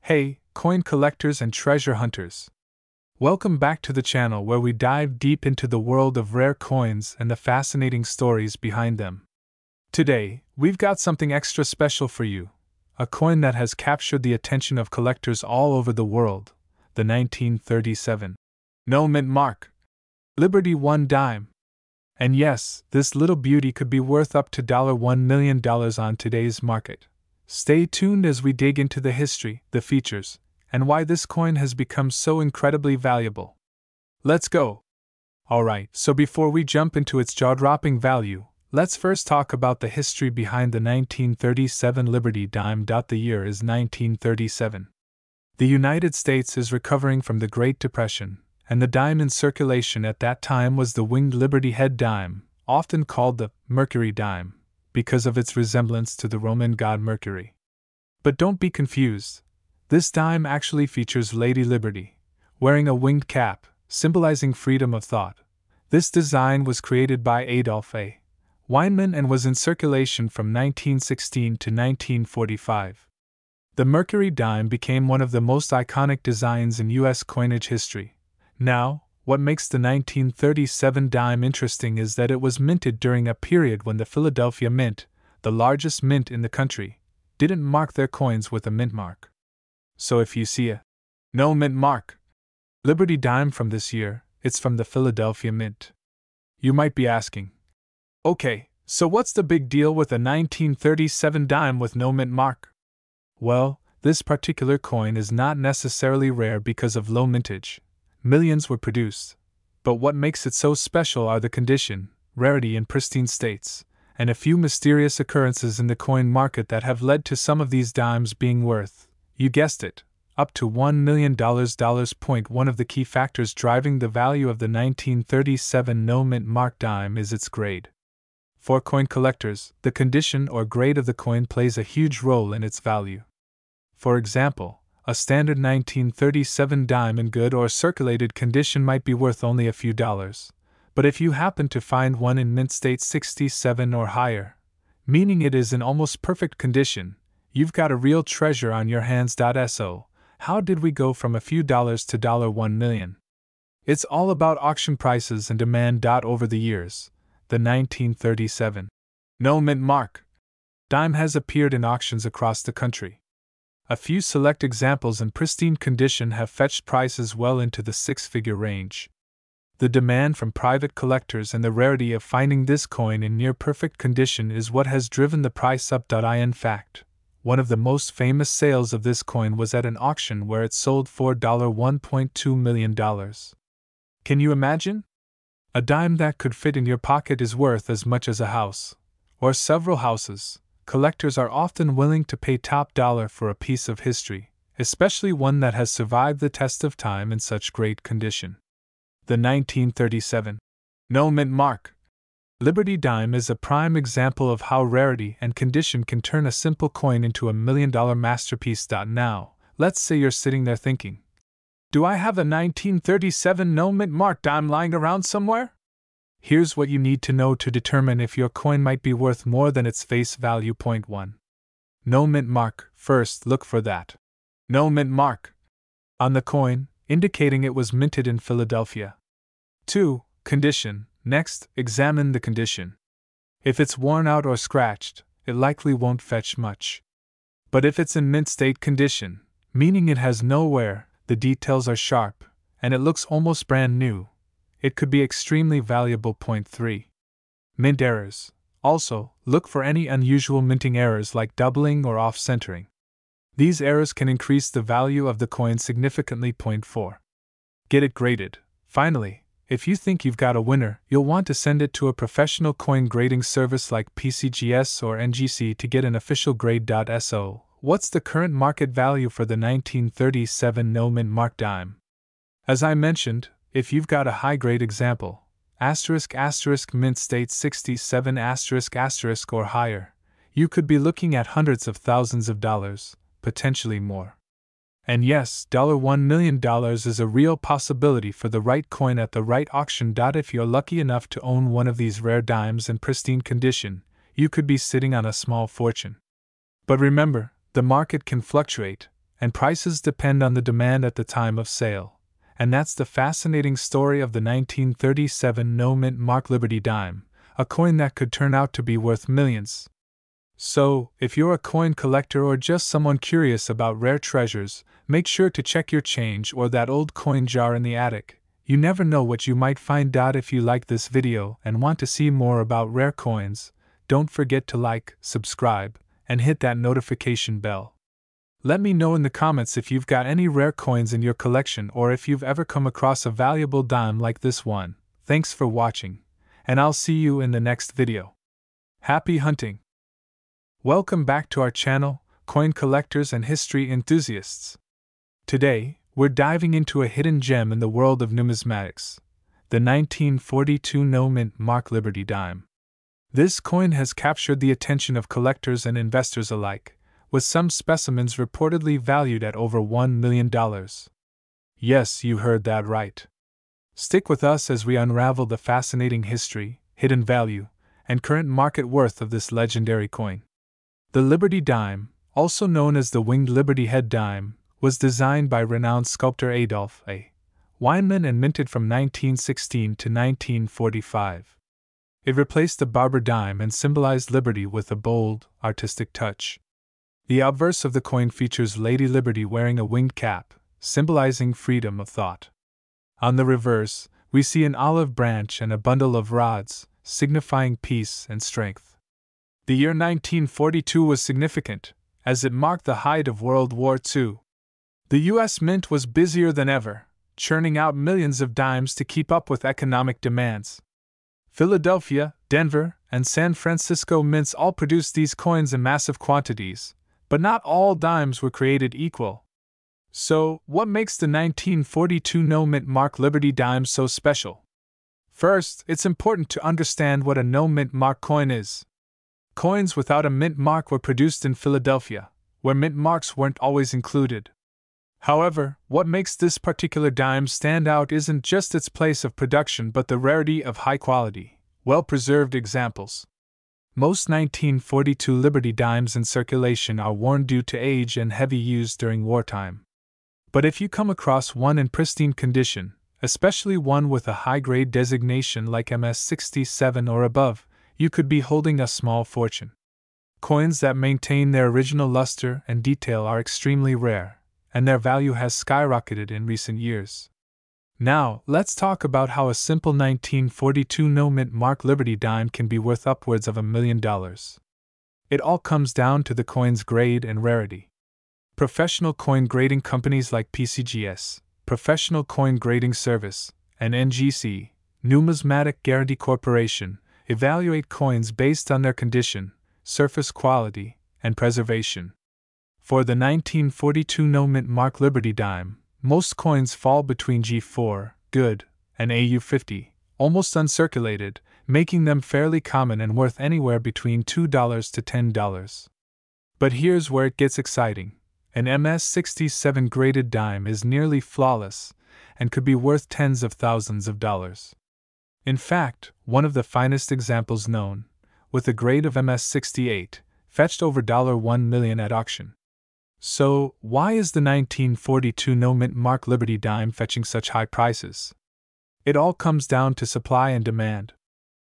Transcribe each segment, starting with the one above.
Hey, coin collectors and treasure hunters! Welcome back to the channel where we dive deep into the world of rare coins and the fascinating stories behind them. Today, we've got something extra special for you, a coin that has captured the attention of collectors all over the world, the 1937 No Mint Mark Liberty 1 dime. And yes, this little beauty could be worth up to $1 million on today's market. Stay tuned as we dig into the history, the features, and why this coin has become so incredibly valuable. Let's go! Alright, so before we jump into its jaw-dropping value, let's first talk about the history behind the 1937 Liberty dime. The year is 1937. The United States is recovering from the Great Depression, and the dime in circulation at that time was the winged Liberty head dime, often called the Mercury dime, because of its resemblance to the Roman god Mercury. But don't be confused. This dime actually features Lady Liberty, wearing a winged cap, symbolizing freedom of thought. This design was created by Adolph A. Weinman and was in circulation from 1916 to 1945. The Mercury dime became one of the most iconic designs in U.S. coinage history. Now, what makes the 1937 dime interesting is that it was minted during a period when the Philadelphia Mint, the largest mint in the country, didn't mark their coins with a mint mark. So if you see a No Mint Mark Liberty dime from this year, it's from the Philadelphia Mint. You might be asking, okay, so what's the big deal with a 1937 dime with no mint mark? Well, this particular coin is not necessarily rare because of low mintage. Millions were produced, but what makes it so special are the condition, rarity, and pristine states, and a few mysterious occurrences in the coin market that have led to some of these dimes being worth, you guessed it, up to $1 million. One of the key factors driving the value of the 1937 No Mint Mark dime is its grade. For coin collectors, the condition or grade of the coin plays a huge role in its value. For example, a standard 1937 dime in good or circulated condition might be worth only a few dollars, but if you happen to find one in mint state 67 or higher, meaning it is in almost perfect condition, you've got a real treasure on your hands. So, how did we go from a few dollars to $1 million? It's all about auction prices and demand. Over the years, the 1937 No Mint Mark dime has appeared in auctions across the country. A few select examples in pristine condition have fetched prices well into the six-figure range. The demand from private collectors and the rarity of finding this coin in near-perfect condition is what has driven the price up. In fact, one of the most famous sales of this coin was at an auction where it sold for $1.2 million. Can you imagine? A dime that could fit in your pocket is worth as much as a house, or several houses. Collectors are often willing to pay top dollar for a piece of history, especially one that has survived the test of time in such great condition. The 1937 No Mint Mark Liberty dime is a prime example of how rarity and condition can turn a simple coin into a $1 million masterpiece. Now, let's say you're sitting there thinking, do I have a 1937 No Mint Mark dime lying around somewhere? Here's what you need to know to determine if your coin might be worth more than its face value. Point 1. No mint mark. First, look for that No Mint Mark on the coin, indicating it was minted in Philadelphia. 2. Condition. Next, examine the condition. If it's worn out or scratched, it likely won't fetch much. But if it's in mint state condition, meaning it has no wear, the details are sharp, and it looks almost brand new, it could be extremely valuable. Point 3. Mint errors. Also, look for any unusual minting errors like doubling or off-centering. These errors can increase the value of the coin significantly. Point 4. Get it graded. Finally, if you think you've got a winner, you'll want to send it to a professional coin grading service like PCGS or NGC to get an official grade. So, what's the current market value for the 1937 No Mint Mark dime? As I mentioned, if you've got a high-grade example, mint state 67 or higher, you could be looking at hundreds of thousands of dollars, potentially more. And yes, $1 million is a real possibility for the right coin at the right auction. If you're lucky enough to own one of these rare dimes in pristine condition, you could be sitting on a small fortune. But remember, the market can fluctuate, and prices depend on the demand at the time of sale. And that's the fascinating story of the 1937 no-mint mark Liberty dime, a coin that could turn out to be worth millions. So, if you're a coin collector or just someone curious about rare treasures, make sure to check your change or that old coin jar in the attic. You never know what you might find out. If you like this video and want to see more about rare coins, don't forget to like, subscribe, and hit that notification bell. Let me know in the comments if you've got any rare coins in your collection or if you've ever come across a valuable dime like this one. Thanks for watching, and I'll see you in the next video. Happy hunting! Welcome back to our channel, coin collectors and history enthusiasts. Today, we're diving into a hidden gem in the world of numismatics, the 1942 no-mint mark Liberty dime. This coin has captured the attention of collectors and investors alike, with some specimens reportedly valued at over $1 million. Yes, you heard that right. Stick with us as we unravel the fascinating history, hidden value, and current market worth of this legendary coin. The Liberty dime, also known as the winged Liberty head dime, was designed by renowned sculptor Adolf A. Weinman and minted from 1916 to 1945. It replaced the barber dime and symbolized liberty with a bold, artistic touch. The obverse of the coin features Lady Liberty wearing a winged cap, symbolizing freedom of thought. On the reverse, we see an olive branch and a bundle of rods, signifying peace and strength. The year 1942 was significant, as it marked the height of World War II. The U.S. Mint was busier than ever, churning out millions of dimes to keep up with economic demands. Philadelphia, Denver, and San Francisco mints all produced these coins in massive quantities, but not all dimes were created equal. So, what makes the 1942 no-mint mark Liberty dime so special? First, it's important to understand what a no-mint mark coin is. Coins without a mint mark were produced in Philadelphia, where mint marks weren't always included. However, what makes this particular dime stand out isn't just its place of production but the rarity of high-quality, well-preserved examples. Most 1942 Liberty dimes in circulation are worn due to age and heavy use during wartime. But if you come across one in pristine condition, especially one with a high-grade designation like MS-67 or above, you could be holding a small fortune. Coins that maintain their original luster and detail are extremely rare, and their value has skyrocketed in recent years. Now, let's talk about how a simple 1942 no-mint mark Liberty dime can be worth upwards of $1 million. It all comes down to the coin's grade and rarity. Professional coin grading companies like PCGS, Professional Coin Grading Service, and NGC, Numismatic Guarantee Corporation, evaluate coins based on their condition, surface quality, and preservation. For the 1942 no-mint mark Liberty dime, most coins fall between G4, good, and AU50, almost uncirculated, making them fairly common and worth anywhere between $2 to $10. But here's where it gets exciting. An MS-67 graded dime is nearly flawless and could be worth tens of thousands of dollars. In fact, one of the finest examples known, with a grade of MS-68, fetched over $1 million at auction. So, why is the 1942 no-mint mark Liberty dime fetching such high prices? It all comes down to supply and demand.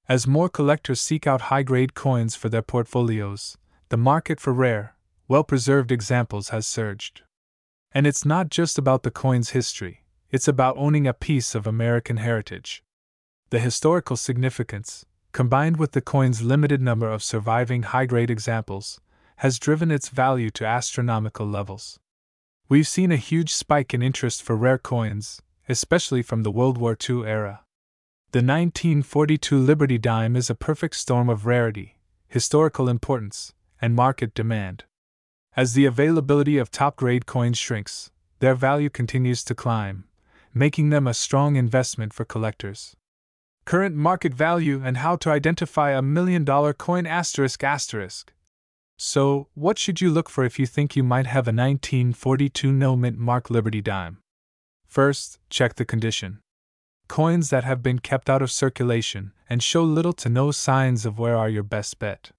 As more collectors seek out high-grade coins for their portfolios, the market for rare, well-preserved examples has surged. And it's not just about the coin's history, it's about owning a piece of American heritage. The historical significance, combined with the coin's limited number of surviving high-grade examples, has driven its value to astronomical levels. We've seen a huge spike in interest for rare coins, especially from the World War II era. The 1942 Liberty dime is a perfect storm of rarity, historical importance, and market demand. As the availability of top-grade coins shrinks, their value continues to climb, making them a strong investment for collectors. Current market value and how to identify a $1 million coin ***. So, what should you look for if you think you might have a 1942 no-mint mark Liberty dime? First, check the condition. Coins that have been kept out of circulation and show little to no signs of wear are your best bet.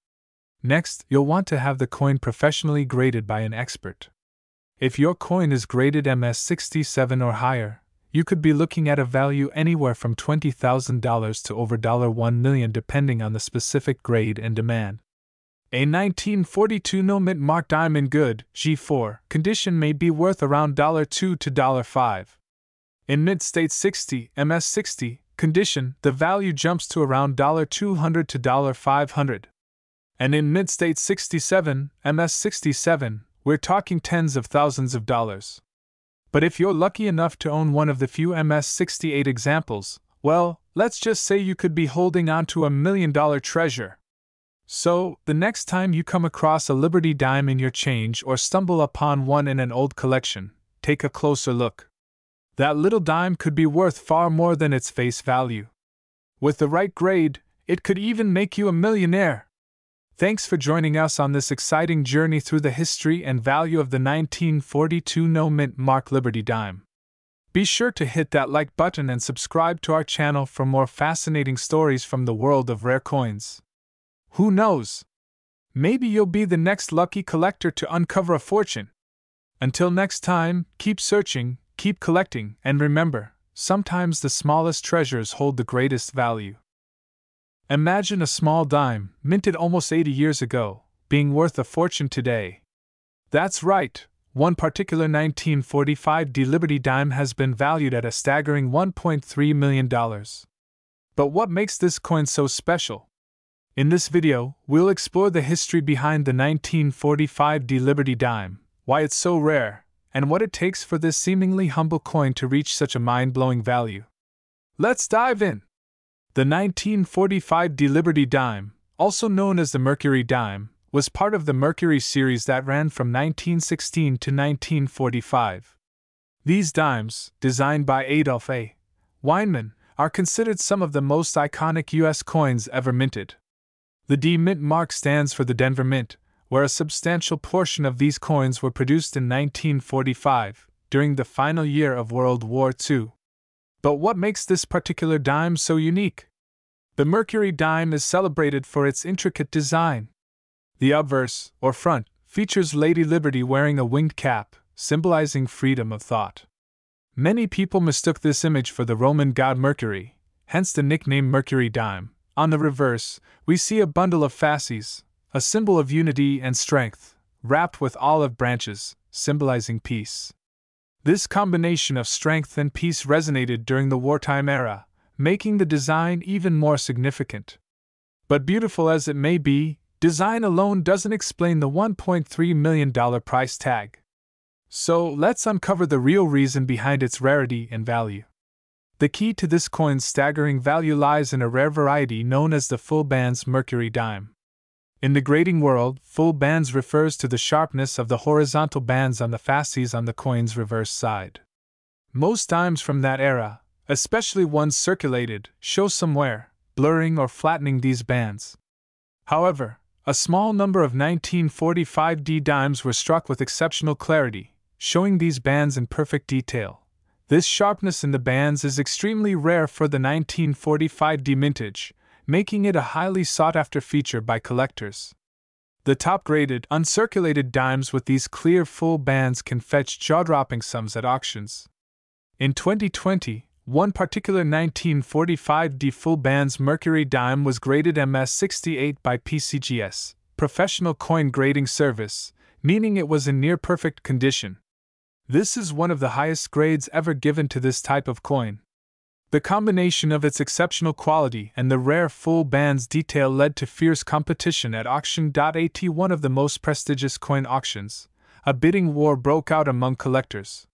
Next, you'll want to have the coin professionally graded by an expert. If your coin is graded MS67 or higher, you could be looking at a value anywhere from $20,000 to over $1 million depending on the specific grade and demand. A 1942 no-mint mark dime in good G4 condition may be worth around $2 to $5. In mid-state 60 MS60 condition, the value jumps to around $200 to $500. And in mid-state 67 MS67, we're talking tens of thousands of dollars. But if you're lucky enough to own one of the few MS68 examples, well, let's just say you could be holding on to $1 million treasure. So, the next time you come across a Liberty dime in your change or stumble upon one in an old collection, take a closer look. That little dime could be worth far more than its face value. With the right grade, it could even make you a millionaire. Thanks for joining us on this exciting journey through the history and value of the 1942 no-mint mark Liberty dime. Be sure to hit that like button and subscribe to our channel for more fascinating stories from the world of rare coins. Who knows? Maybe you'll be the next lucky collector to uncover a fortune. Until next time, keep searching, keep collecting, and remember, sometimes the smallest treasures hold the greatest value. Imagine a small dime, minted almost 80 years ago, being worth a fortune today. That's right, one particular 1945 Liberty dime has been valued at a staggering $1.3 million. But what makes this coin so special? In this video, we'll explore the history behind the 1945 Liberty dime, why it's so rare, and what it takes for this seemingly humble coin to reach such a mind-blowing value. Let's dive in! The 1945 Liberty dime, also known as the Mercury dime, was part of the Mercury series that ran from 1916 to 1945. These dimes, designed by Adolph A. Weinman, are considered some of the most iconic U.S. coins ever minted. The D Mint mark stands for the Denver Mint, where a substantial portion of these coins were produced in 1945, during the final year of World War II. But what makes this particular dime so unique? The Mercury dime is celebrated for its intricate design. The obverse, or front, features Lady Liberty wearing a winged cap, symbolizing freedom of thought. Many people mistook this image for the Roman god Mercury, hence the nickname Mercury dime. On the reverse, we see a bundle of fasces, a symbol of unity and strength, wrapped with olive branches, symbolizing peace. This combination of strength and peace resonated during the wartime era, making the design even more significant. But beautiful as it may be, design alone doesn't explain the $1.3 million price tag. So let's uncover the real reason behind its rarity and value. The key to this coin's staggering value lies in a rare variety known as the full bands Mercury dime. In the grading world, full bands refers to the sharpness of the horizontal bands on the fasces on the coin's reverse side. Most dimes from that era, especially ones circulated, show some wear, blurring or flattening these bands. However, a small number of 1945 D dimes were struck with exceptional clarity, showing these bands in perfect detail. This sharpness in the bands is extremely rare for the 1945 D mintage, making it a highly sought-after feature by collectors. The top-graded, uncirculated dimes with these clear full bands can fetch jaw-dropping sums at auctions. In 2020, one particular 1945 D full bands Mercury dime was graded MS68 by PCGS, Professional Coin Grading Service, meaning it was in near-perfect condition. This is one of the highest grades ever given to this type of coin. The combination of its exceptional quality and the rare full bands detail led to fierce competition at Auction.at, one of the most prestigious coin auctions. A bidding war broke out among collectors.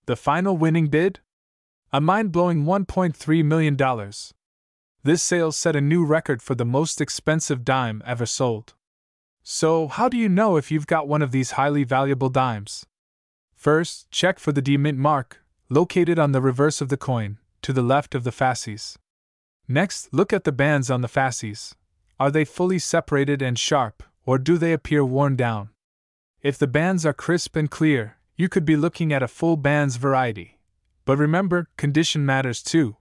The final winning bid? A mind-blowing $1.3 million. This sale set a new record for the most expensive dime ever sold. So, how do you know if you've got one of these highly valuable dimes? First, check for the D Mint mark, located on the reverse of the coin, to the left of the fasces. Next, look at the bands on the fasces. Are they fully separated and sharp, or do they appear worn down? If the bands are crisp and clear, you could be looking at a full bands variety. But remember, condition matters too.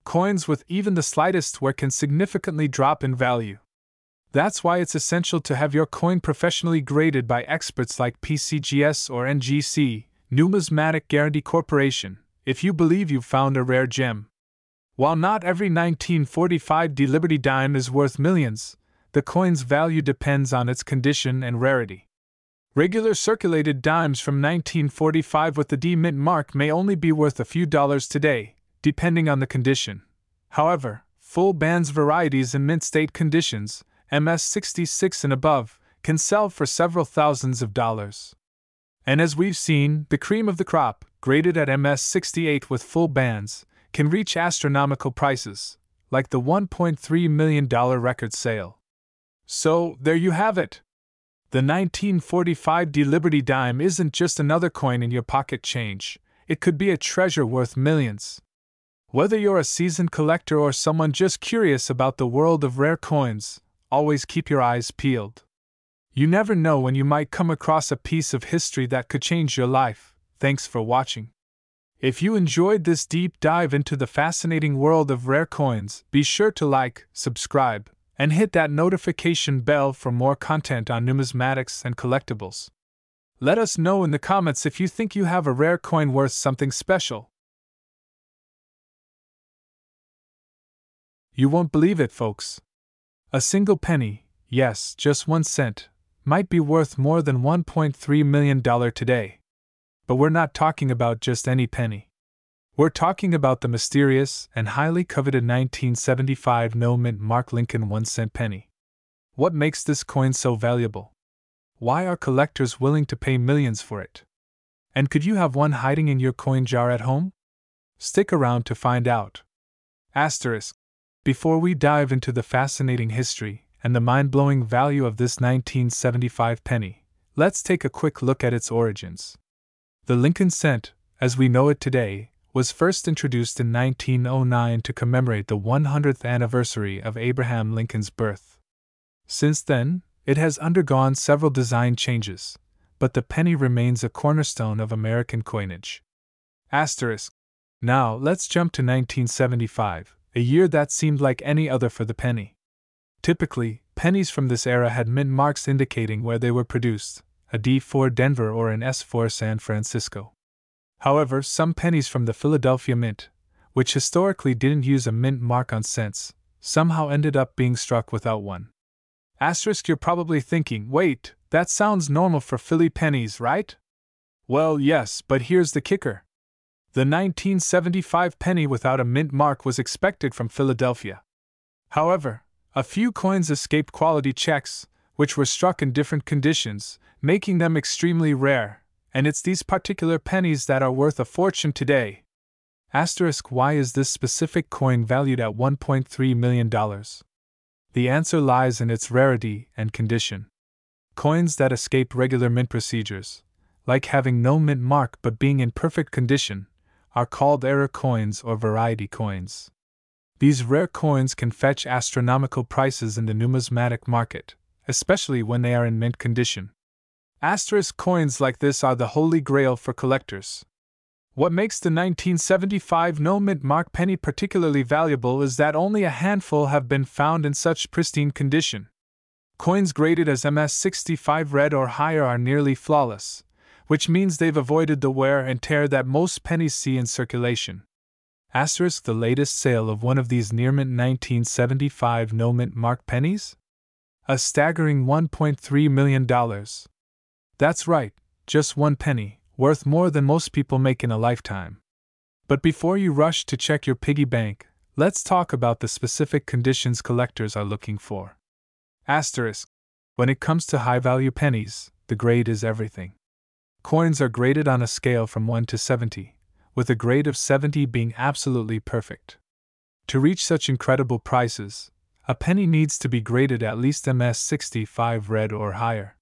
Coins with even the slightest wear can significantly drop in value. That's why it's essential to have your coin professionally graded by experts like PCGS or NGC, Numismatic Guarantee Corporation, if you believe you've found a rare gem. While not every 1945 D Liberty dime is worth millions, the coin's value depends on its condition and rarity. Regular circulated dimes from 1945 with the D mint mark may only be worth a few dollars today, depending on the condition. However, full bands varieties in mint state conditions, MS66 and above, can sell for several thousands of dollars. And as we've seen, the cream of the crop, graded at MS68 with full bands, can reach astronomical prices, like the $1.3 million record sale. So, there you have it. The 1945 D Liberty dime isn't just another coin in your pocket change, it could be a treasure worth millions. Whether you're a seasoned collector or someone just curious about the world of rare coins, always keep your eyes peeled. You never know when you might come across a piece of history that could change your life. Thanks for watching. If you enjoyed this deep dive into the fascinating world of rare coins, be sure to like, subscribe, and hit that notification bell for more content on numismatics and collectibles. Let us know in the comments if you think you have a rare coin worth something special. You won't believe it, folks. A single penny, yes, just 1 cent, might be worth more than $1.3 million today. But we're not talking about just any penny. We're talking about the mysterious and highly coveted 1975 no-mint mark Lincoln 1-cent penny. What makes this coin so valuable? Why are collectors willing to pay millions for it? And could you have one hiding in your coin jar at home? Stick around to find out. Asterisk. Before we dive into the fascinating history and the mind-blowing value of this 1975 penny, let's take a quick look at its origins. The Lincoln cent, as we know it today, was first introduced in 1909 to commemorate the 100th anniversary of Abraham Lincoln's birth. Since then, it has undergone several design changes, but the penny remains a cornerstone of American coinage. Asterisk. Now, let's jump to 1975, a year that seemed like any other for the penny. Typically, pennies from this era had mint marks indicating where they were produced, a D4 Denver or an S4 San Francisco. However, some pennies from the Philadelphia Mint, which historically didn't use a mint mark on cents, somehow ended up being struck without one. Asterisk. You're probably thinking, wait, that sounds normal for Philly pennies, right? Well, yes, but here's the kicker. The 1975 penny without a mint mark was expected from Philadelphia. However, a few coins escaped quality checks, which were struck in different conditions, making them extremely rare, and it's these particular pennies that are worth a fortune today. Asterisk. Why is this specific coin valued at $1.3 million? The answer lies in its rarity and condition. Coins that escape regular mint procedures, like having no mint mark but being in perfect condition, are called error coins or variety coins. These rare coins can fetch astronomical prices in the numismatic market, especially when they are in mint condition. Asterisk. Coins like this are the holy grail for collectors. What makes the 1975 no-mint mark penny particularly valuable is that only a handful have been found in such pristine condition. Coins graded as MS65 red or higher are nearly flawless, which means they've avoided the wear and tear that most pennies see in circulation. Asterisk. The latest sale of one of these near-mint 1975 no-mint mark pennies? A staggering $1.3 million. That's right, just one penny, worth more than most people make in a lifetime. But before you rush to check your piggy bank, let's talk about the specific conditions collectors are looking for. Asterisk. When it comes to high-value pennies, the grade is everything. Coins are graded on a scale from 1 to 70, with a grade of 70 being absolutely perfect. To reach such incredible prices, a penny needs to be graded at least MS65 red or higher.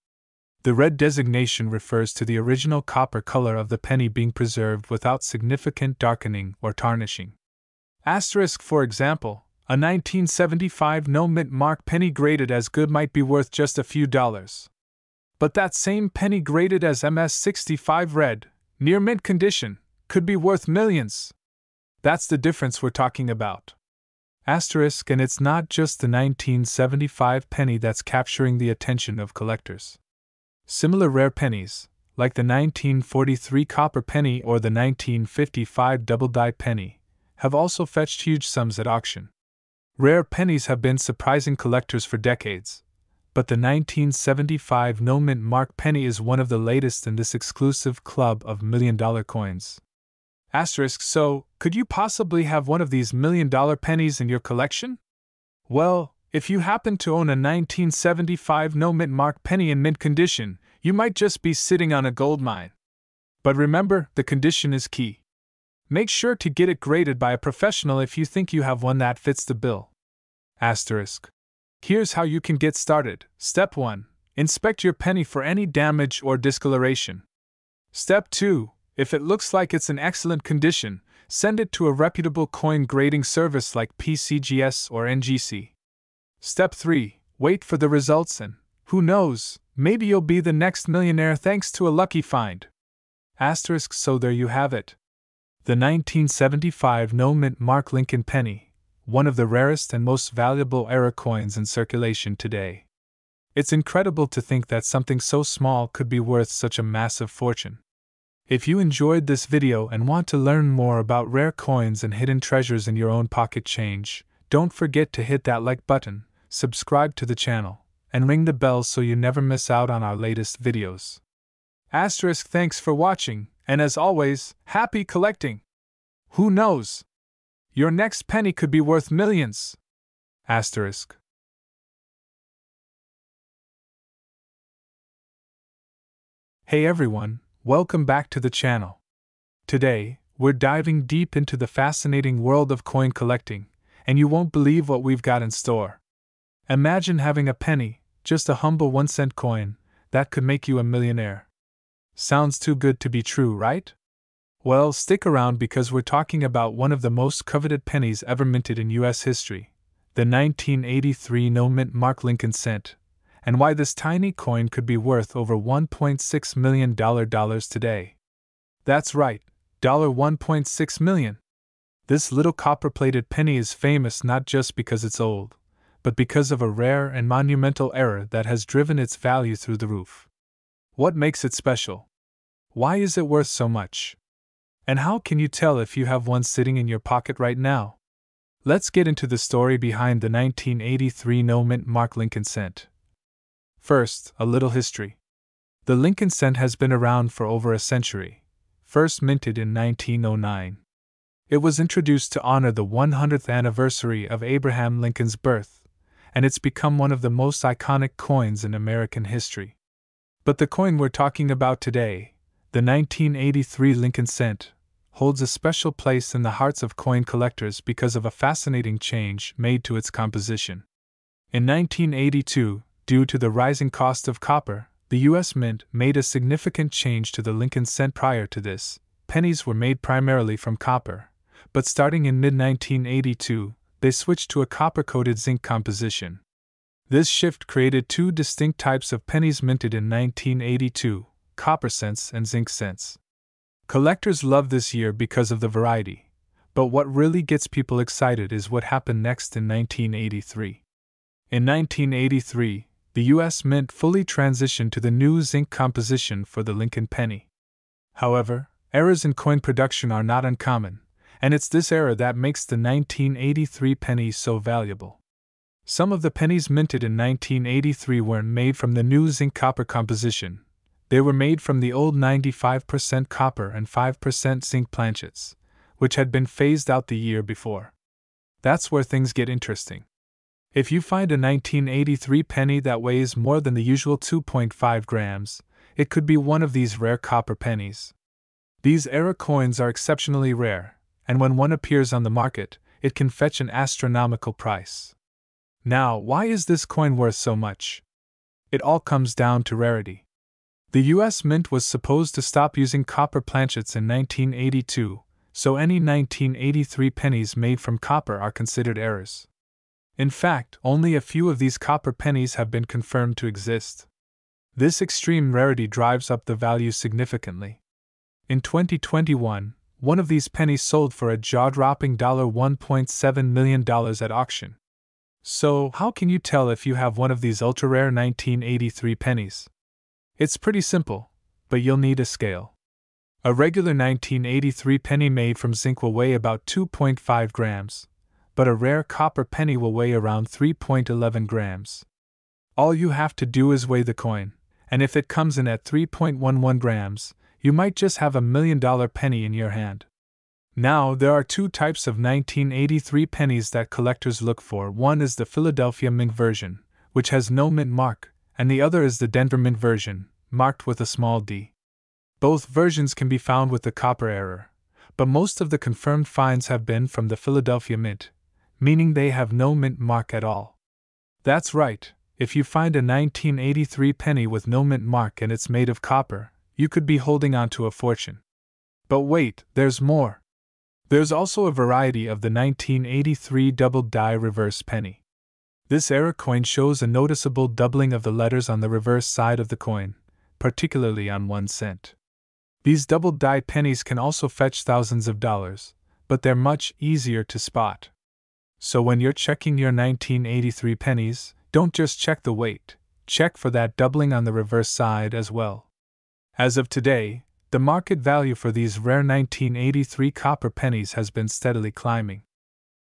The red designation refers to the original copper color of the penny being preserved without significant darkening or tarnishing. Asterisk. For example, a 1975 no-mint mark penny graded as good might be worth just a few dollars. But that same penny graded as MS65 red, near mint condition, could be worth millions. That's the difference we're talking about. Asterisk, and it's not just the 1975 penny that's capturing the attention of collectors. Similar rare pennies, like the 1943 copper penny or the 1955 double-die penny, have also fetched huge sums at auction. Rare pennies have been surprising collectors for decades, but the 1975 no-mint mark penny is one of the latest in this exclusive club of million-dollar coins. Asterisk, so, could you possibly have one of these million-dollar pennies in your collection? Well, if you happen to own a 1975 no-mint mark penny in mint condition, you might just be sitting on a gold mine. But remember, the condition is key. Make sure to get it graded by a professional if you think you have one that fits the bill. Asterisk. Here's how you can get started. Step 1. Inspect your penny for any damage or discoloration. Step 2. If it looks like it's in excellent condition, send it to a reputable coin grading service like PCGS or NGC. Step 3. Wait for the results and, who knows, maybe you'll be the next millionaire thanks to a lucky find. Asterisk, so there you have it. The 1975 no-mint mark Lincoln penny, one of the rarest and most valuable era coins in circulation today. It's incredible to think that something so small could be worth such a massive fortune. If you enjoyed this video and want to learn more about rare coins and hidden treasures in your own pocket change, don't forget to hit that like button, subscribe to the channel, and ring the bell so you never miss out on our latest videos. Asterisk, thanks for watching, and as always, happy collecting! Who knows? Your next penny could be worth millions! Asterisk. Hey everyone, welcome back to the channel. Today, we're diving deep into the fascinating world of coin collecting, and you won't believe what we've got in store. Imagine having a penny, just a humble 1-cent coin, that could make you a millionaire. Sounds too good to be true, right? Well, stick around because we're talking about one of the most coveted pennies ever minted in U.S. history, the 1983 no-mint mark Lincoln cent, and why this tiny coin could be worth over $1.6 million today. That's right, $1.6 million. This little copper-plated penny is famous not just because it's old, but because of a rare and monumental era that has driven its value through the roof. What makes it special? Why is it worth so much? And how can you tell if you have one sitting in your pocket right now? Let's get into the story behind the 1983 no-mint mark Lincoln cent. First, a little history. The Lincoln cent has been around for over a century, first minted in 1909. It was introduced to honor the 100th anniversary of Abraham Lincoln's birth, and it's become one of the most iconic coins in American history. But the coin we're talking about today, the 1983 Lincoln cent, holds a special place in the hearts of coin collectors because of a fascinating change made to its composition. In 1982, due to the rising cost of copper, the U.S. Mint made a significant change to the Lincoln cent. Prior to this, pennies were made primarily from copper, but starting in mid-1982, they switched to a copper-coated zinc composition. This shift created two distinct types of pennies minted in 1982, copper cents and zinc cents. Collectors love this year because of the variety, but what really gets people excited is what happened next in 1983. In 1983, the U.S. Mint fully transitioned to the new zinc composition for the Lincoln penny. However, errors in coin production are not uncommon, and it's this error that makes the 1983 penny so valuable. Some of the pennies minted in 1983 weren't made from the new zinc-copper composition. They were made from the old 95% copper and 5% zinc planchets, which had been phased out the year before. That's where things get interesting. If you find a 1983 penny that weighs more than the usual 2.5 grams, it could be one of these rare copper pennies. These era coins are exceptionally rare, and when one appears on the market, it can fetch an astronomical price. Now, why is this coin worth so much? It all comes down to rarity. The U.S. Mint was supposed to stop using copper planchets in 1982, so any 1983 pennies made from copper are considered errors. In fact, only a few of these copper pennies have been confirmed to exist. This extreme rarity drives up the value significantly. In 2021, one of these pennies sold for a jaw-dropping $1.7 million at auction. So, how can you tell if you have one of these ultra-rare 1983 pennies? It's pretty simple, but you'll need a scale. A regular 1983 penny made from zinc will weigh about 2.5 grams, but a rare copper penny will weigh around 3.11 grams. All you have to do is weigh the coin, and if it comes in at 3.11 grams, you might just have $1 million penny in your hand. Now, there are two types of 1983 pennies that collectors look for. One is the Philadelphia Mint version, which has no mint mark, and the other is the Denver Mint version, marked with a small d. Both versions can be found with the copper error, but most of the confirmed finds have been from the Philadelphia Mint, meaning they have no mint mark at all. That's right, if you find a 1983 penny with no mint mark and it's made of copper, you could be holding on to a fortune. But wait, there's more. There's also a variety of the 1983 double-die reverse penny. This era coin shows a noticeable doubling of the letters on the reverse side of the coin, particularly on 1 cent. These double-die pennies can also fetch thousands of dollars, but they're much easier to spot. So when you're checking your 1983 pennies, don't just check the weight, check for that doubling on the reverse side as well. As of today, the market value for these rare 1983 copper pennies has been steadily climbing.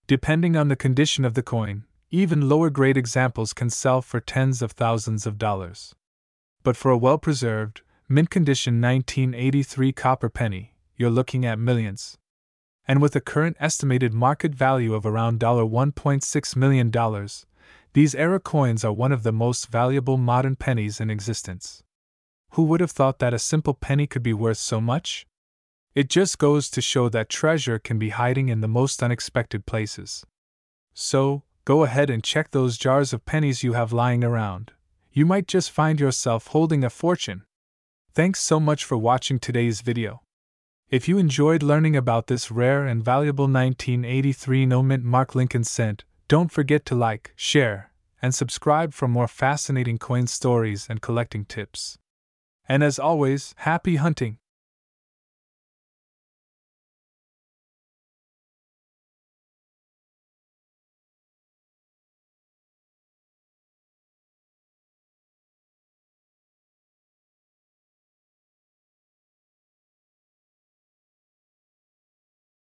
Depending on the condition of the coin, even lower-grade examples can sell for tens of thousands of dollars. But for a well-preserved, mint-condition 1983 copper penny, you're looking at millions. And with a current estimated market value of around $1.6 million, these era coins are one of the most valuable modern pennies in existence. Who would have thought that a simple penny could be worth so much? It just goes to show that treasure can be hiding in the most unexpected places. So, go ahead and check those jars of pennies you have lying around. You might just find yourself holding a fortune. Thanks so much for watching today's video. If you enjoyed learning about this rare and valuable 1983 no mint mark Lincoln cent, don't forget to like, share, and subscribe for more fascinating coin stories and collecting tips. And as always, happy hunting!